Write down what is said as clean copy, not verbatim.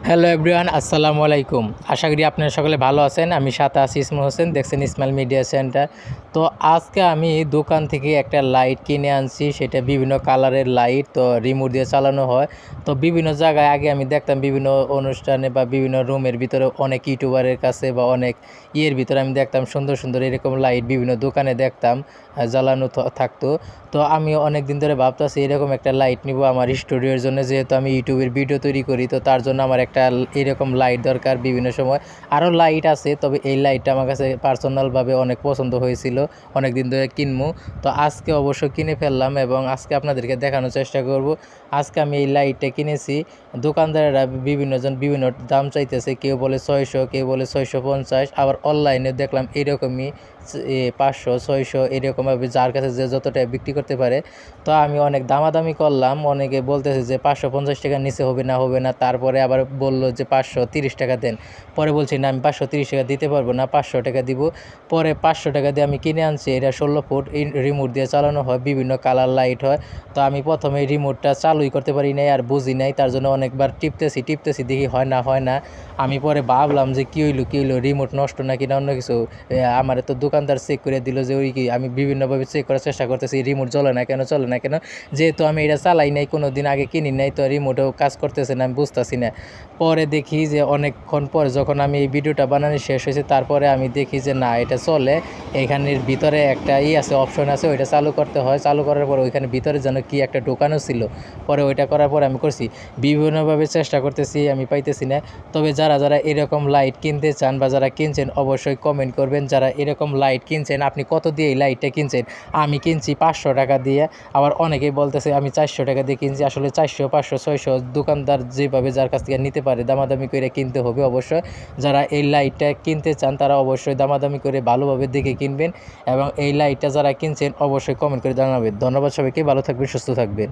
Hello everyone, আসসালামু আলাইকুম। আশা করি আপনারা সকলে ভালো আছেন। আমি সাথে আছি ইসমু হোসেন, দেখছেন ইসমাইল মিডিয়া সেন্টার। তো আজকে আমি দোকান থেকে একটা লাইট কিনে আনছি, সেটা বিভিন্ন কালারের লাইট, তো রিমোট দিয়ে চালানো হয়। তো বিভিন্ন জায়গায় আগে আমি দেখতাম বিভিন্ন অনুষ্ঠানে বা বিভিন্ন রুমের ভিতরে অনেক ইউটিউবারের কাছে বা অনেক ইয়ের ভিতরে আমি দেখতাম সুন্দর সুন্দর এরকম লাইট বিভিন্ন দোকানে দেখতাম জ্বালানো থাকতো। তো আমি অনেক দিন ধরে ভাবতেছি এরকম একটা লাইট নিব আমার স্টুডিওর জন্য, যেহেতু আমি ইউটিউবের ভিডিও তৈরি করি, তো তার জন্য আমার একটা এরকম লাইট দরকার। বিভিন্ন সময় আরও লাইট আছে, তবে এই লাইটটা আমার কাছে পার্সোনালভাবে অনেক পছন্দ হয়েছিল, অনেক দিন ধরে কিনবো। তো আজকে অবশ্য কিনে ফেললাম এবং আজকে আপনাদেরকে দেখানোর চেষ্টা করব। আজকে আমি এই লাইটটা কিনেছি। দোকানদারেরা বিভিন্নজন বিভিন্ন দাম চাইতেছে, কেউ বলে 600, কেউ বলে 650, আবার অনলাইনে দেখলাম এরকমই 500 600 এরকমভাবে যার কাছে যে যত টাকা বিক্রি করতে পারে। তো আমি অনেক দামাদামি করলাম, অনেকে বলতেছে যে 550 টাকার নিচে হবে না। তারপরে আবার বলল যে 530 টাকা দেন। পরে বলছি না, আমি 530 টাকা দিতে পারবো না, 500 টাকা দিব। পরে 500 টাকা দিয়ে আমি কিনে আনছি। এটা 16 ফুট রিমোট দিয়ে চালানো হয়, বিভিন্ন কালার লাইট হয়। তো আমি প্রথমে রিমোটটা চালুই করতে পারি নাই আর বুঝি নাই, তার জন্য অনেকবার টিপতেছি দেখি হয় না। আমি পরে ভাবলাম যে কী হইলো রিমোট নষ্ট নাকি না অন্য কিছু। আমার তো দোকানদার চেক করে দিল যে ওই কি, আমি বিভিন্নভাবে চেক করার চেষ্টা করতেছি রিমোট চলে না কেন। যেহেতু আমি এটা চালাই নাই, কোনো দিন আগে কিনি নাই, তো রিমোটেও কাজ করতেছে না, আমি বুঝতেছি না। পরে দেখি যে অনেকক্ষণ পরে যখন আমি এই ভিডিওটা বানানো শেষ হয়েছে, তারপরে আমি দেখি যে না, এটা চলে। এইখানের ভিতরে একটা আছে, অপশন আছে, ওইটা চালু করতে হয়। চালু করার পর ওইখানে ভিতরে যেন কি একটা ঢোকানো ছিল। পরে ওইটা করার পর আমি করছি, বিভিন্নভাবে চেষ্টা করতেছি, আমি পাইতেছি না। তবে যারা এরকম লাইট কিনতে চান বা যারা কিনছেন অবশ্যই কমেন্ট করবেন। যারা এরকম লাইট কিনছেন, আপনি কত দিয়ে এই লাইটটা কিনছেন? আমি কিনছি 500 টাকা দিয়ে। আবার অনেকেই বলতেছে আমি 400 টাকা দিয়ে কিনছি। আসলে 400 500 600 দোকানদার যেভাবে যার কাছ থেকে নিতে পারে দামাদামি করে কিনতে হবে অবশ্যই। যারা এই লাইটটা কিনতে চান তারা অবশ্যই দামাদামি করে ভালোভাবে দেখে কিনবেন, এবং এই লাইটটা যারা কিনছেন অবশ্যই কমেন্ট করে জানাবেন। ধন্যবাদ সবাইকে, ভালো থাকবেন, সুস্থ থাকবেন।